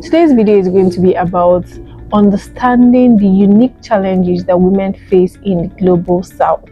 Today's video is going to be about understanding the unique challenges that women face in the global south.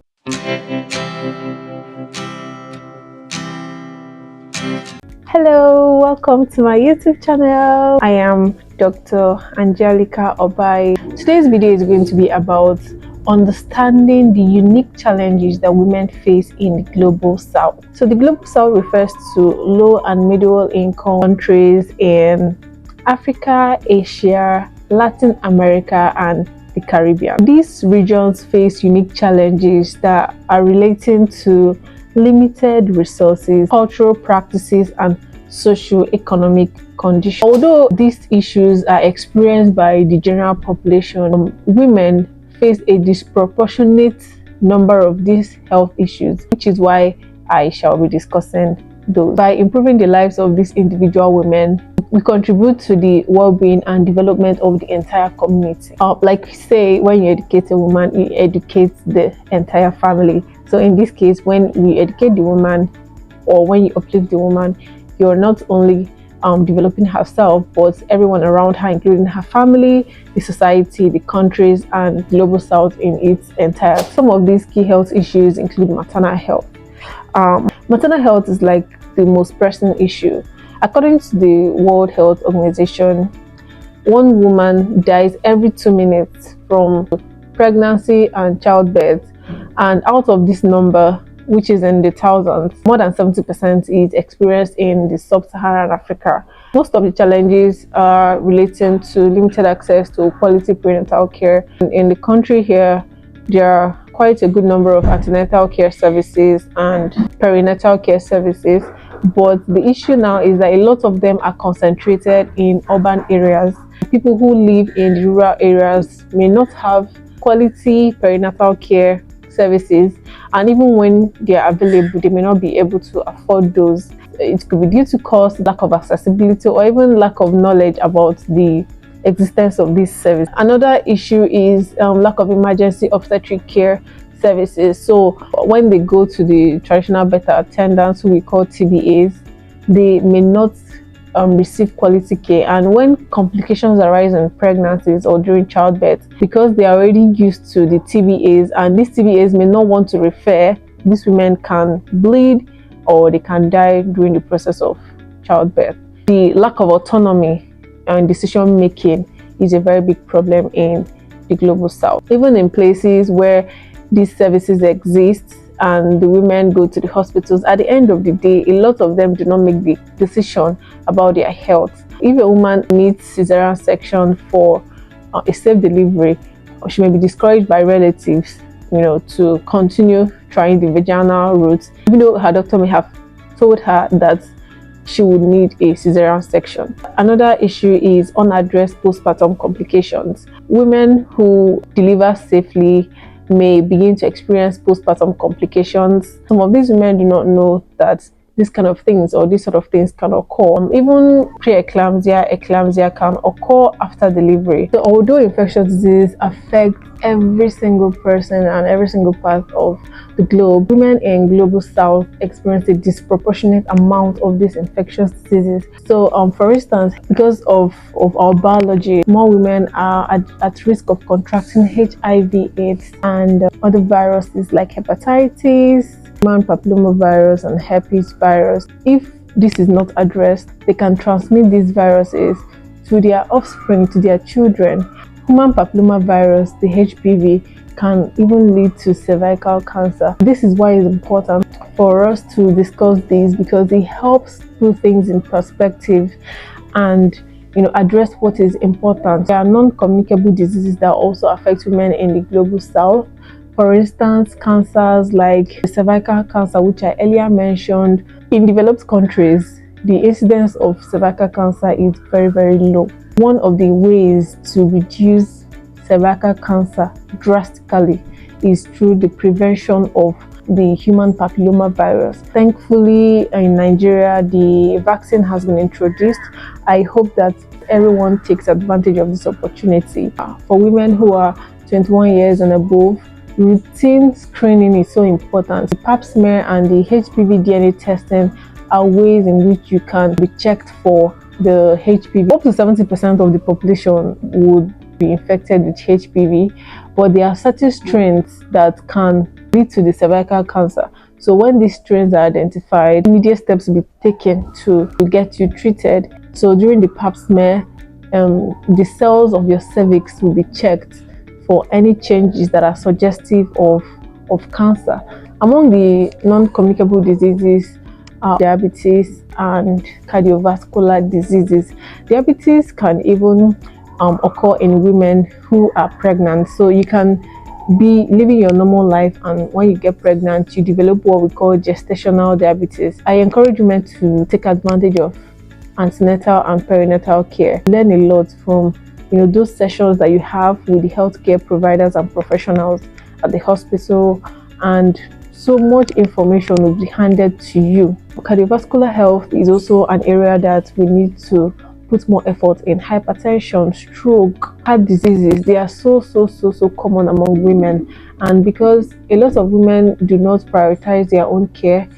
Hello, welcome to my YouTube channel. I am Dr. Angelica Obai. Today's video is going to be about understanding the unique challenges that women face in the global south. So the global south refers to low and middle income countries in Africa, Asia, Latin America, and the Caribbean. These regions face unique challenges that are relating to limited resources, cultural practices, and socio-economic conditions. Although these issues are experienced by the general population, women face a disproportionate number of these health issues, which is why I shall be discussing those. By improving the lives of these individual women, we contribute to the well-being and development of the entire community. Like say, when you educate a woman, you educate the entire family. So in this case, when we educate the woman, or when you uplift the woman, you're not only developing herself, but everyone around her, including her family, the society, the countries, and global south in its entirety. Some of these key health issues include maternal health. Maternal health is like the most pressing issue. According to the World Health Organization, one woman dies every 2 minutes from pregnancy and childbirth, and out of this number, which is in the thousands, more than 70% is experienced in the sub-Saharan Africa. Most of the challenges are relating to limited access to quality prenatal care. In the country here, there are quite a good number of antenatal care services and perinatal care services, but the issue now is that a lot of them are concentrated in urban areas. People who live in the rural areas may not have quality perinatal care services, and even when they are available, they may not be able to afford those. It could be due to cost, lack of accessibility, or even lack of knowledge about the existence of this service. Another issue is lack of emergency obstetric care services. So when they go to the traditional birth attendants, who we call TBAs, they may not receive quality care, and when complications arise in pregnancies or during childbirth, because they are already used to the TBAs, and these TBAs may not want to refer, these women can bleed or they can die during the process of childbirth. The lack of autonomy and decision making is a very big problem in the global south. Even in places where these services exist and the women go to the hospitals, at the end of the day, a lot of them do not make the decision about their health. If a woman needs cesarean section for a safe delivery, she may be discouraged by relatives, to continue trying the vaginal route, even though her doctor may have told her that she would need a cesarean section. Another issue is unaddressed postpartum complications. Women who deliver safely may begin to experience postpartum complications. Some of these women do not know that these kind of things or these sort of things can occur. Even eclampsia can occur after delivery. So although infectious diseases affect every single person and every single part of the globe, women in global south experience a disproportionate amount of these infectious diseases. So for instance, because of our biology, more women are at risk of contracting HIV/AIDS and other viruses like hepatitis, human papillomavirus, and herpes virus. If this is not addressed, they can transmit these viruses to their offspring, to their children. Human papillomavirus, the HPV, can even lead to cervical cancer. This is why it's important for us to discuss this, because it helps put things in perspective and address what is important. There are non-communicable diseases that also affect women in the global south. For instance, cancers like cervical cancer, which I earlier mentioned. In developed countries, the incidence of cervical cancer is very, very low. One of the ways to reduce cervical cancer drastically is through the prevention of the human papillomavirus. Thankfully, in Nigeria, the vaccine has been introduced. I hope that everyone takes advantage of this opportunity. For women who are 21 years and above, routine screening is so important. The pap smear and the HPV DNA testing are ways in which you can be checked for the HPV. Up to 70% of the population would be infected with HPV, but there are certain strains that can lead to the cervical cancer. So when these strains are identified, immediate steps will be taken to get you treated. So during the pap smear, the cells of your cervix will be checked for any changes that are suggestive of cancer. Among the non-communicable diseases are diabetes and cardiovascular diseases. Diabetes can even occur in women who are pregnant. So you can be living your normal life, and when you get pregnant, you develop what we call gestational diabetes. I encourage women to take advantage of antenatal and perinatal care. Learn a lot from those sessions that you have with the healthcare providers and professionals at the hospital, and so much information will be handed to you. Cardiovascular health is also an area that we need to put more effort in. Hypertension, stroke, heart diseases, they are so common among women, and because a lot of women do not prioritize their own care,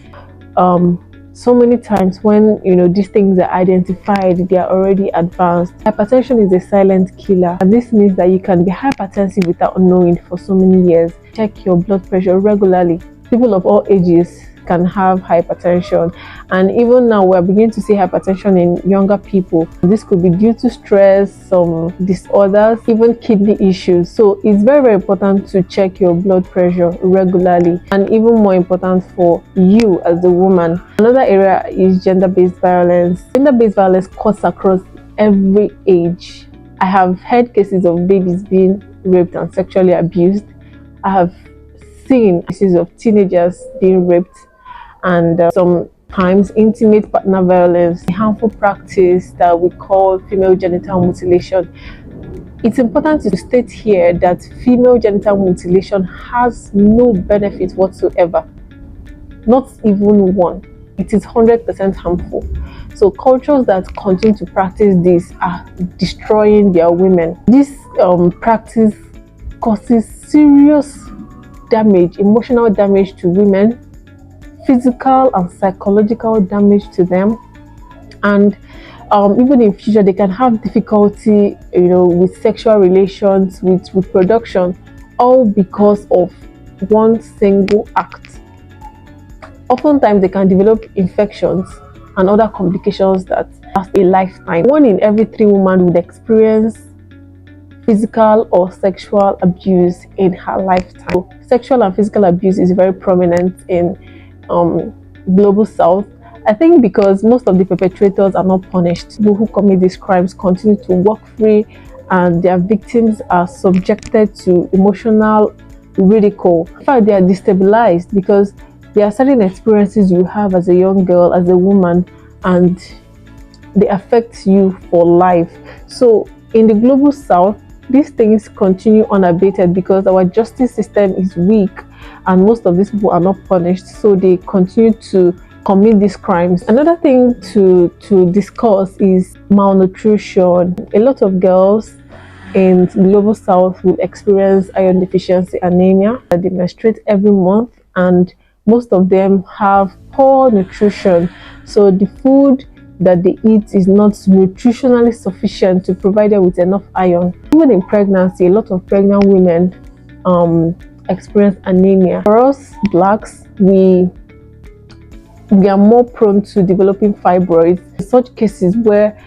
so many times when these things are identified, they are already advanced. Hypertension is a silent killer, and this means that you can be hypertensive without knowing for so many years. Check your blood pressure regularly. People of all ages can have hypertension, and even now we're beginning to see hypertension in younger people. This could be due to stress, some disorders, even kidney issues. So it's very important to check your blood pressure regularly, and even more important for you as the woman. Another area is gender-based violence. Gender-based violence cuts across every age. I have heard cases of babies being raped and sexually abused. I have seen cases of teenagers being raped, and sometimes intimate partner violence, a harmful practice that we call female genital mutilation. It's important to state here that female genital mutilation has no benefit whatsoever, not even one. It is 100% harmful. So cultures that continue to practice this are destroying their women. This practice causes serious damage, emotional damage to women, physical and psychological damage to them, and even in future they can have difficulty with sexual relations, with reproduction, all because of one single act. Oftentimes they can develop infections and other complications that last a lifetime. 1 in every 3 women would experience physical or sexual abuse in her lifetime. So sexual and physical abuse is very prominent in global south. I think because most of the perpetrators are not punished. People who commit these crimes continue to walk free, and their victims are subjected to emotional ridicule. In fact, they are destabilized because there are certain experiences you have as a young girl, as a woman, and they affect you for life. So in the global south, these things continue unabated because our justice system is weak, and most of these people are not punished, so they continue to commit these crimes. Another thing to discuss is malnutrition. A lot of girls in global south will experience iron deficiency anemia. They menstruate every month, and most of them have poor nutrition, so the food that they eat is not nutritionally sufficient to provide them with enough iron. Even in pregnancy, a lot of pregnant women experience anemia. For us blacks, we are more prone to developing fibroids. In such cases where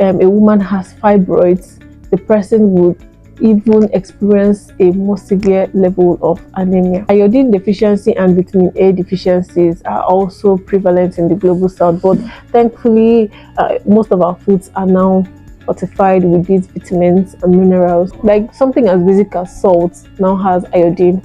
a woman has fibroids, the person would even experience a more severe level of anemia. Iodine deficiency and vitamin A deficiencies are also prevalent in the global south, but thankfully most of our foods are now fortified with these vitamins and minerals. Like something as basic as salt now has iodine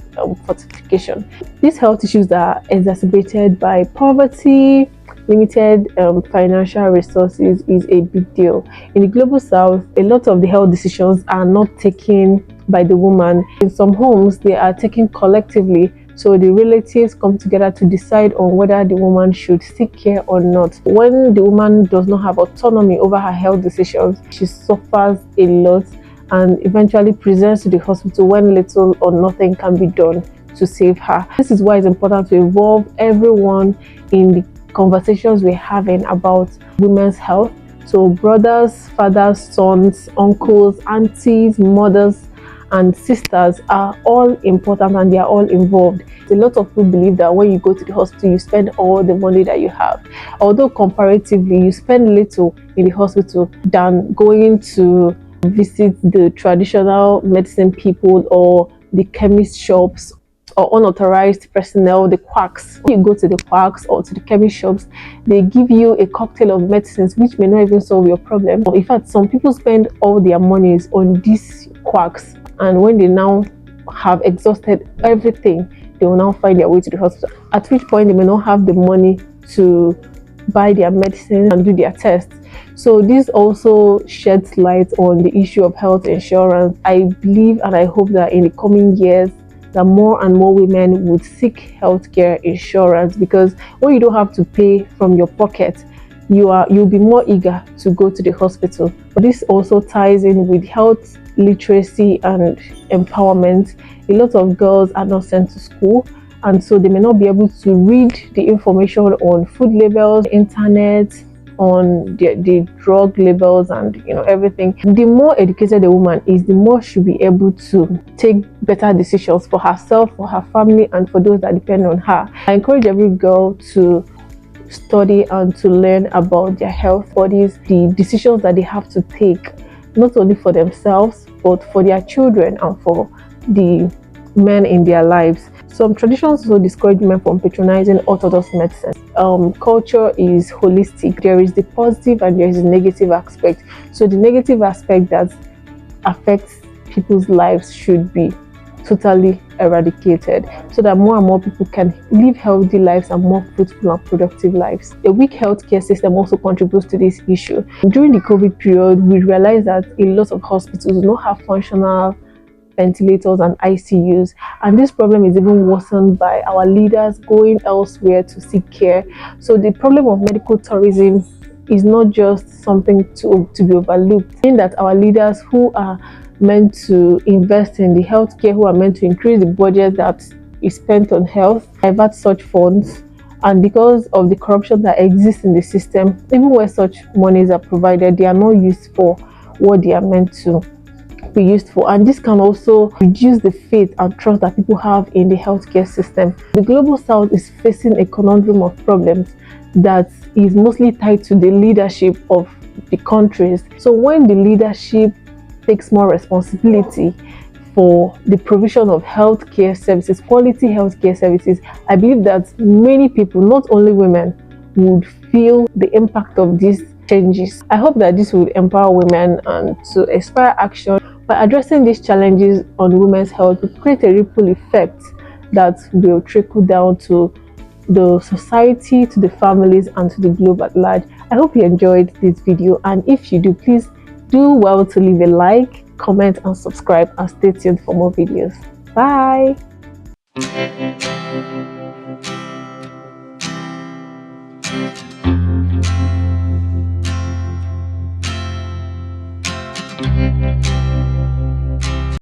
fortification. These health issues are exacerbated by poverty. Limited financial resources is a big deal. In the global south, a lot of the health decisions are not taken by the woman. In some homes, they are taken collectively, so the relatives come together to decide on whether the woman should seek care or not. When the woman does not have autonomy over her health decisions, she suffers a lot and eventually presents to the hospital when little or nothing can be done to save her. This is why it's important to involve everyone in the conversations we're having about women's health, So brothers, fathers, sons, uncles, aunties, mothers, and sisters are all important, and they are all involved. A lot of people believe that when you go to the hospital, you spend all the money that you have. Although comparatively, you spend little in the hospital than going to visit the traditional medicine people or the chemist shops or unauthorized personnel, the quacks. When you go to the quacks or to the chemist shops, they give you a cocktail of medicines which may not even solve your problem. In fact, some people spend all their monies on these quacks, and when they now have exhausted everything, they will now find their way to the hospital. At which point they may not have the money to buy their medicine and do their tests. So this also sheds light on the issue of health insurance. I believe and I hope that in the coming years that more and more women would seek healthcare insurance, because when you don't have to pay from your pocket, you'll be more eager to go to the hospital. But this also ties in with health literacy and empowerment. A lot of girls are not sent to school, and so they may not be able to read the information on food labels, internet, on the drug labels, and everything. The more educated a woman is, the more she'll be able to take better decisions for herself, for her family, and for those that depend on her. I encourage every girl to study and to learn about their health bodies, the decisions that they have to take, not only for themselves but for their children and for the men in their lives. Some traditions also discourage men from patronizing orthodox medicine. Culture is holistic. There is the positive and there is the negative aspect. So the negative aspect that affects people's lives should be totally eradicated, so that more and more people can live healthy lives and more fruitful and productive lives. A weak healthcare system also contributes to this issue. During the COVID period, we realized that a lot of hospitals do not have functional ventilators and ICUs, and this problem is even worsened by our leaders going elsewhere to seek care. So the problem of medical tourism is not just something to be overlooked, in that our leaders who are meant to invest in the healthcare, who are meant to increase the budget that is spent on health, divert such funds. And because of the corruption that exists in the system, even where such monies are provided, they are not used for what they are meant to be used for. And this can also reduce the faith and trust that people have in the healthcare system. The global south is facing a conundrum of problems that is mostly tied to the leadership of the countries. So when the leadership takes more responsibility for the provision of healthcare services, quality healthcare services, I believe that many people, not only women, would feel the impact of these changes. I hope that this will empower women and to inspire action. By addressing these challenges on women's health, we create a ripple effect that will trickle down to the society, to the families, and to the globe at large. I hope you enjoyed this video, and if you do, please do well to leave a like, comment, and subscribe, and stay tuned for more videos. Bye.